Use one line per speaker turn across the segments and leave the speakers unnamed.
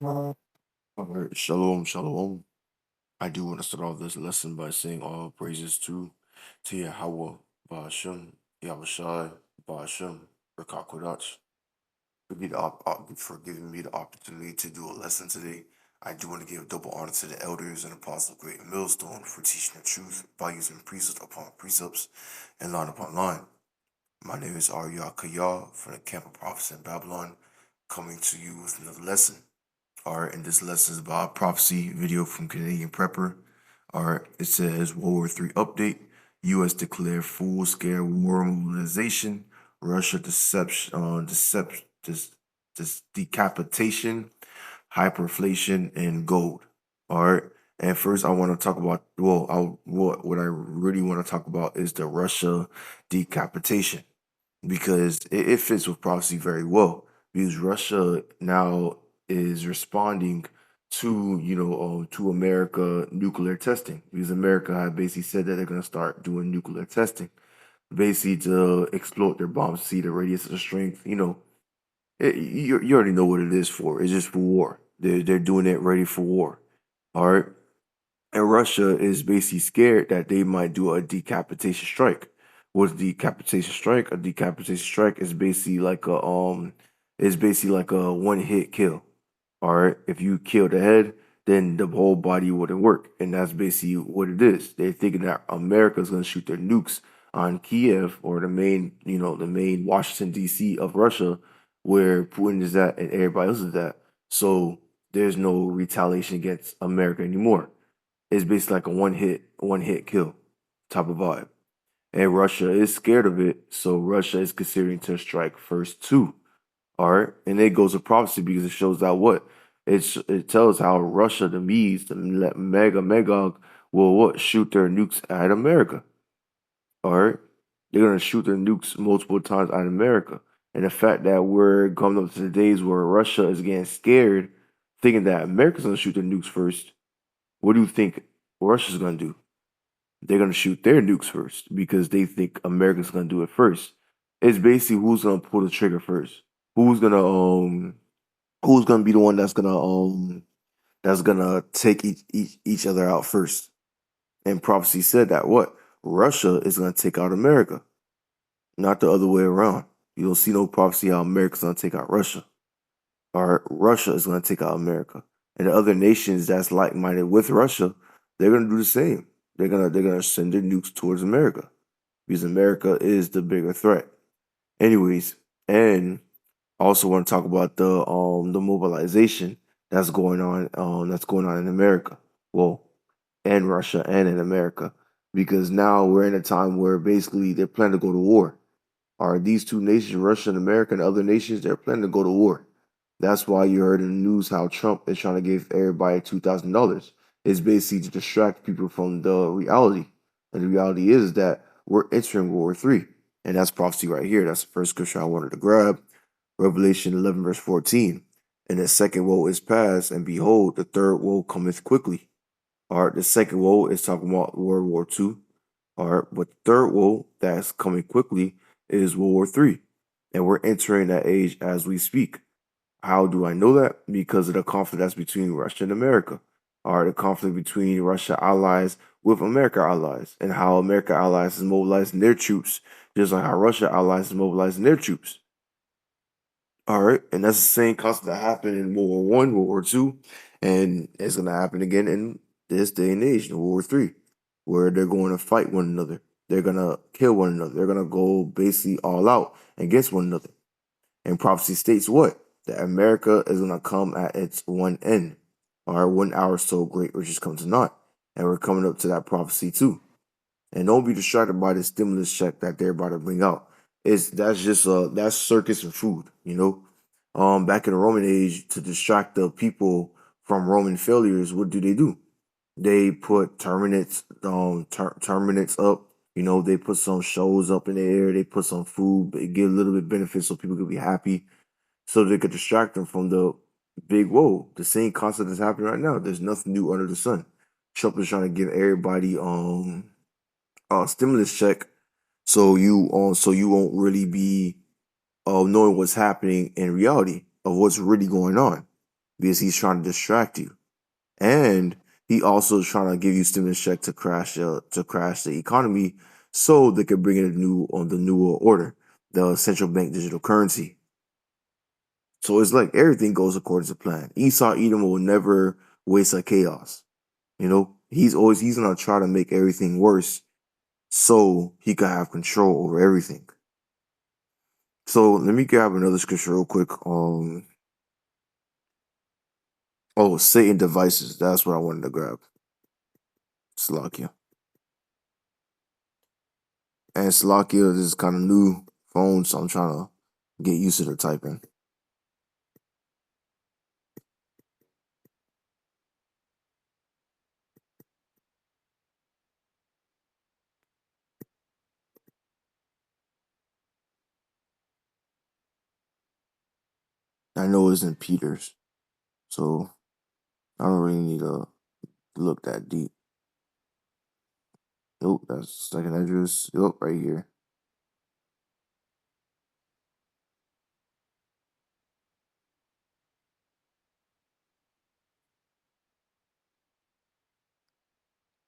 All right, shalom, shalom. I do want to start off this lesson by saying all praises to Yahweh, Ba'ashem, Yahushai, Ba'ashem, Rakakodach. For giving me the opportunity to do a lesson today. I do want to give double honor to the elders and apostles of Great Millstone for teaching the truth by using precepts upon precepts and line upon line. My name is Arya Kaya from the Camp of Prophets in Babylon, coming to you with another lesson. Alright, and this lesson is about prophecy video from Canadian Prepper. Alright, it says World War III update. U.S. declare full-scale war mobilization. Russia decapitation, hyperinflation, and gold. Alright, and first I want to talk about, what I really want to talk about is the Russia decapitation, because it fits with prophecy very well, because Russia now is responding to to America nuclear testing, because America had basically said that they're going to start doing nuclear testing, basically to explode their bombs, see the radius of strength. You already know what it is for. It's just for war. They're doing it ready for war. All right. And Russia is basically scared that they might do a decapitation strike. What's decapitation strike? A decapitation strike is basically like a one hit kill. All right. If you kill the head, then the whole body wouldn't work. And that's basically what it is. They're thinking that America's gonna shoot their nukes on Kiev, or the main Washington DC of Russia, where Putin is at and everybody else is at. So there's no retaliation against America anymore. It's basically like a one hit kill type of vibe. And Russia is scared of it, so Russia is considering to strike first too. All right, and it goes to prophecy because it shows that it tells how Russia, the Medes, the Magog, will shoot their nukes at America. All right, they're gonna shoot their nukes multiple times at America, and the fact that we're coming up to the days where Russia is getting scared, thinking that America's gonna shoot their nukes first. What do you think Russia's gonna do? They're gonna shoot their nukes first because they think America's gonna do it first. It's basically who's gonna pull the trigger first. Who's gonna who's gonna be the one that's gonna take each other out first. And prophecy said that Russia is gonna take out America, not the other way around. You don't see no prophecy how America's gonna take out Russia. Or Russia is gonna take out America. And the other nations that's like minded with Russia, they're gonna do the same. They're gonna send their nukes towards America because America is the bigger threat. Anyways, and I also want to talk about the mobilization that's going on in America. Well, and Russia and in America, because now we're in a time where basically they're planning to go to war. Are these two nations, Russia and America, and other nations, they're planning to go to war. That's why you heard in the news how Trump is trying to give everybody $2,000. It's basically to distract people from the reality. And the reality is that we're entering World War III. And that's prophecy right here. That's the first scripture I wanted to grab. Revelation 11, verse 14. And the second woe is past, and behold, the third woe cometh quickly. All right, the second woe is talking about World War II. All right, but the third woe that's coming quickly is World War III. And we're entering that age as we speak. How do I know that? Because of the conflict that's between Russia and America, or the conflict between Russia allies with America allies, and how America allies is mobilizing their troops, just like how Russia allies is mobilizing their troops. All right, and that's the same concept that happened in World War I, World War II, and it's gonna happen again in this day and age, in World War III, where they're going to fight one another. They're gonna kill one another. They're gonna go basically all out against one another. And prophecy states what? That America is gonna come at its one end. Or 1 hour so great riches come to naught. And we're coming up to that prophecy too. And don't be distracted by the stimulus check that they're about to bring out. That's just that's circus and food, you know. Back in the Roman age, to distract the people from Roman failures, what do? They put terminates up. They put some shows up in the air. They put some food, but give a little bit of benefit so people could be happy, so they could distract them from the big woe. The same concept is happening right now. There's nothing new under the sun. Trump is trying to give everybody a stimulus check, so you won't really be knowing what's happening in reality of what's really going on. because he's trying to distract you. And he also is trying to give you stimulus check to crash the economy so they could bring in the newer order, the central bank digital currency. So it's like everything goes according to plan. Esau Edom will never waste a chaos. He's gonna try to make everything worse so he can have control over everything. So let me grab another scripture real quick. Satan devices. That's what I wanted to grab. Slovakia. And Slovakia, this is kind of new phone, so I'm trying to get used to the typing. I know it's in Peters, so I don't really need to look that deep. Nope, that's second address. Yep, right here.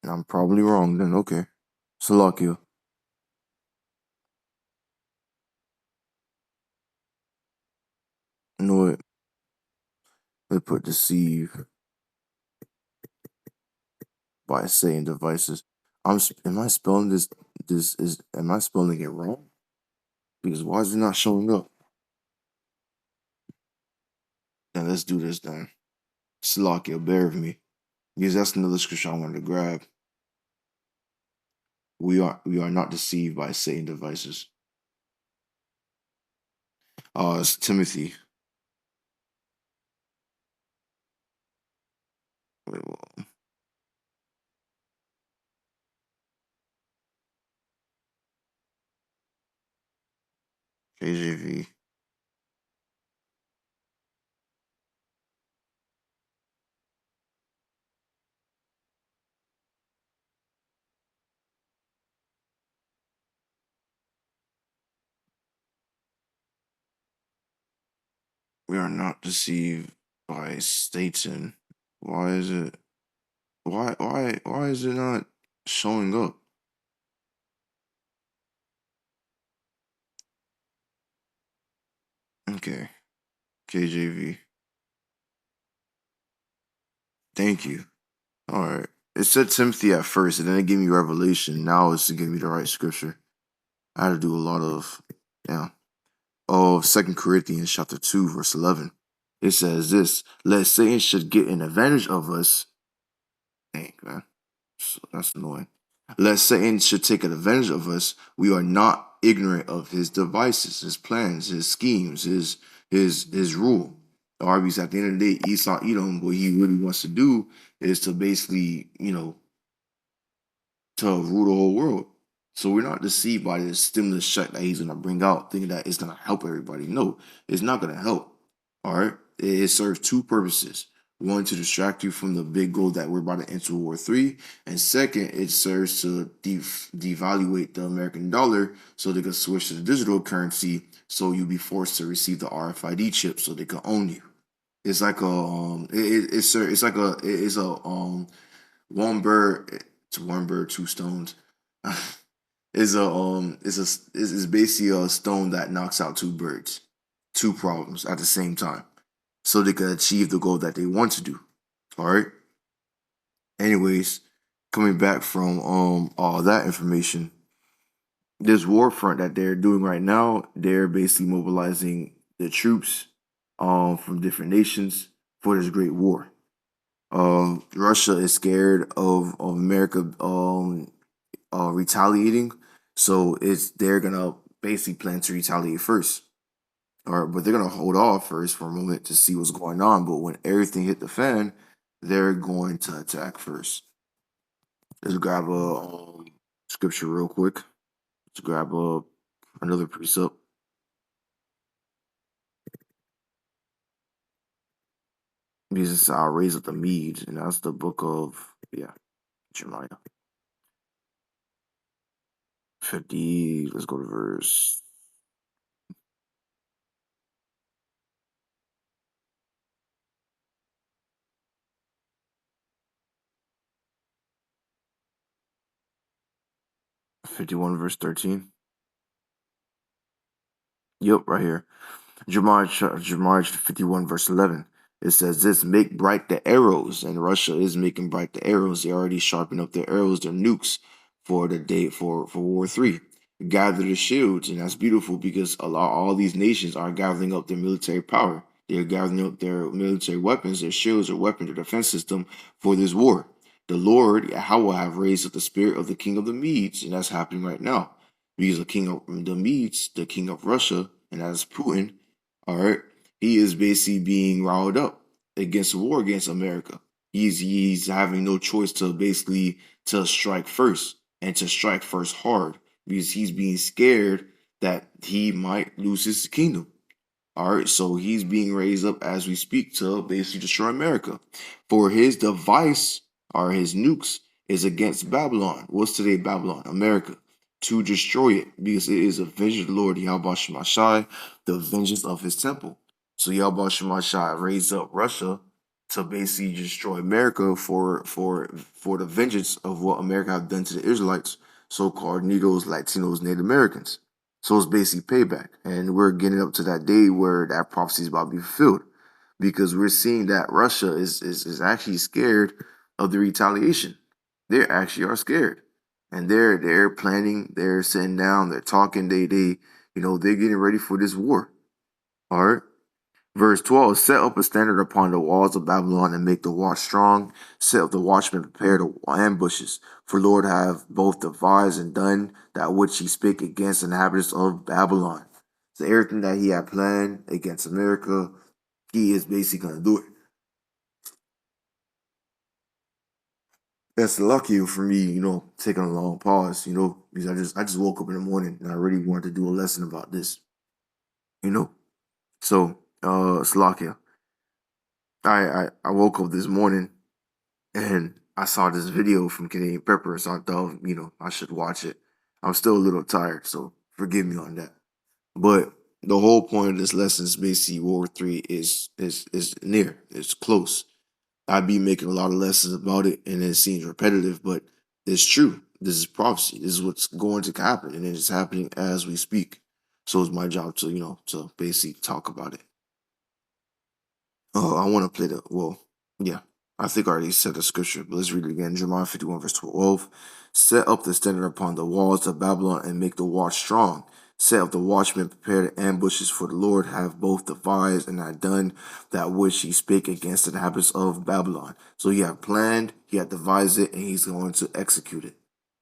I'm probably wrong then. Okay. Slovakia. You know what? They put deceive by Satan devices. Am I spelling am I spelling it wrong? Because why is it not showing up? Now let's do this then. Slovakia, bear with me. Because that's another scripture I wanted to grab. We are not deceived by Satan devices. It's Timothy. Wait, well, KJV. We are not deceived by Satan. Why is it? Why is it not showing up? Okay, KJV. Thank you. All right. It said Timothy at first, and then it gave me Revelation. Now it's to give me the right scripture. I had to do a lot of, yeah. Of Second Corinthians chapter 2, verse 11. It says this: "Lest Satan should get an advantage of us." Dang, man, that's annoying. Lest Satan should take an advantage of us, we are not ignorant of his devices, his plans, his schemes, his rule. Because at the end of the day, Esau Edom, what he really wants to do is to basically, to rule the whole world. So we're not deceived by this stimulus check that he's gonna bring out, thinking that it's gonna help everybody. No, it's not gonna help. All right, it serves two purposes. One, to distract you from the big goal that we're about to enter World War III, and second, it serves to devaluate the American dollar so they can switch to the digital currency. So you'll be forced to receive the RFID chip so they can own you. It's like a one bird, it's one bird, two stones. Is basically a stone that knocks out two birds, two problems at the same time, so they can achieve the goal that they want to do. All right. Anyways, coming back from all that information, this war front that they're doing right now, they're basically mobilizing the troops from different nations for this great war. Russia is scared of America retaliating, so they're gonna basically plan to retaliate first. All right, but they're gonna hold off first for a moment to see what's going on. But when everything hit the fan, they're going to attack first. Let's grab a scripture real quick. Let's grab another precept. Jesus, I'll raise up the Medes, and that's the book of Jeremiah 50. Let's go to verse. 51 verse 13. Yep, right here. Jeremiah 51 verse 11. It says this, make bright the arrows, and Russia is making bright the arrows. They already sharpened up their arrows, their nukes for the day for War 3. Gather the shields, and that's beautiful because all these nations are gathering up their military power. They're gathering up their military weapons, their shields, their weapons, their defense system for this war. The Lord, Yahweh, have raised up the spirit of the king of the Medes, and that's happening right now. Because the king of the Medes, the king of Russia, and that's Putin, all right, he is basically being riled up against a war against America. He's having no choice to basically to strike first and to strike first hard because he's being scared that he might lose his kingdom. All right, so he's being raised up as we speak to basically destroy America. For his device or his nukes is against Babylon. What's today Babylon? America. To destroy it because it is a vengeance of the Lord, Yahweh Shemashai, the vengeance of his temple. So Yahweh Shemashai raised up Russia to basically destroy America for the vengeance of what America have done to the Israelites, so-called Negroes, Latinos, Native Americans. So it's basically payback. And we're getting up to that day where that prophecy is about to be fulfilled. Because we're seeing that Russia is actually scared of the retaliation. They actually are scared. And they're planning, they're sitting down, they're talking, they're getting ready for this war. All right. Verse 12, set up a standard upon the walls of Babylon and make the watch strong. Set up the watchmen, prepare the ambushes. For Lord have both devised and done that which he spake against the inhabitants of Babylon. So everything that he had planned against America, he is basically going to do it. That's lucky for me, taking a long pause, because I just woke up in the morning and I really wanted to do a lesson about this, you know. So, Slovakia. I woke up this morning and I saw this video from Canadian Pepper, so I thought, I should watch it. I'm still a little tired, so forgive me on that. But the whole point of this lesson is basically War 3 is near, it's close. I'd be making a lot of lessons about it, and it seems repetitive, but it's true. This is prophecy. This is what's going to happen, and it is happening as we speak. So it's my job to basically talk about it. Oh, I want to play yeah, I think I already said the scripture, but let's read it again. Jeremiah 51 verse 12. Set up the standard upon the walls of Babylon and make the watch strong. Set up the watchmen, prepare the ambushes, for the Lord have both devised and had done that which he spake against the inhabitants of Babylon. So he had planned, he had devised it, and he's going to execute it.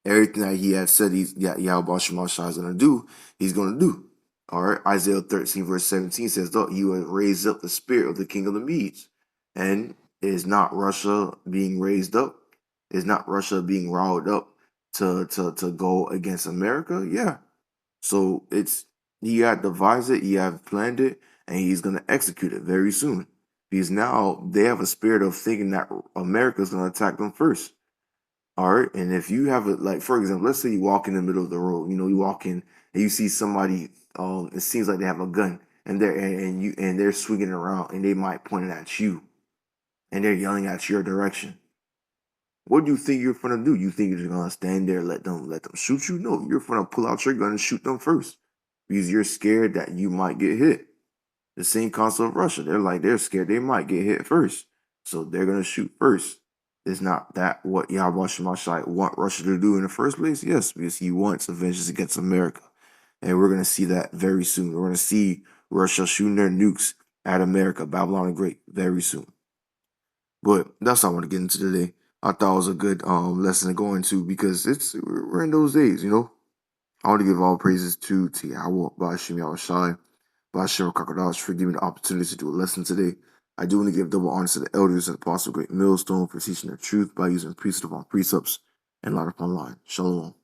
Everything that he had said Yahweh Shemashah is going to do, he's going to do. All right, Isaiah 13 verse 17 says, "Though you will raise up the spirit of the king of the Medes." And is not Russia being raised up? Is not Russia being riled up to go against America? Yeah. So he had devised it, he had planned it, and he's gonna execute it very soon. Because now they have a spirit of thinking that America's gonna attack them first. All right. And if you have like, for example, let's say you walk in the middle of the road, you walk in and you see somebody, it seems like they have a gun and they're swinging around and they might point it at you and they're yelling at your direction. What do you think you're gonna do? You think you're just gonna stand there, let them shoot you? No, you're gonna pull out your gun and shoot them first. Because you're scared that you might get hit. The same concept of Russia. They're scared they might get hit first. So they're gonna shoot first. Is not that what Yahweh Shemashai want Russia to do in the first place? Yes, because he wants a vengeance against America. And we're going to see that very soon. We're going to see Russia shooting their nukes at America, Babylon the Great, very soon. But that's not what I want to get into today. I thought it was a good lesson to go into because we're in those days, I want to give all praises to Yahweh, Ba'ashim Yahushai, Ba'ashim Kakadash for giving me the opportunity to do a lesson today. I do want to give double honor to the elders and Apostle Great Millstone for teaching the truth by using precept upon precepts and line upon line. Shalom.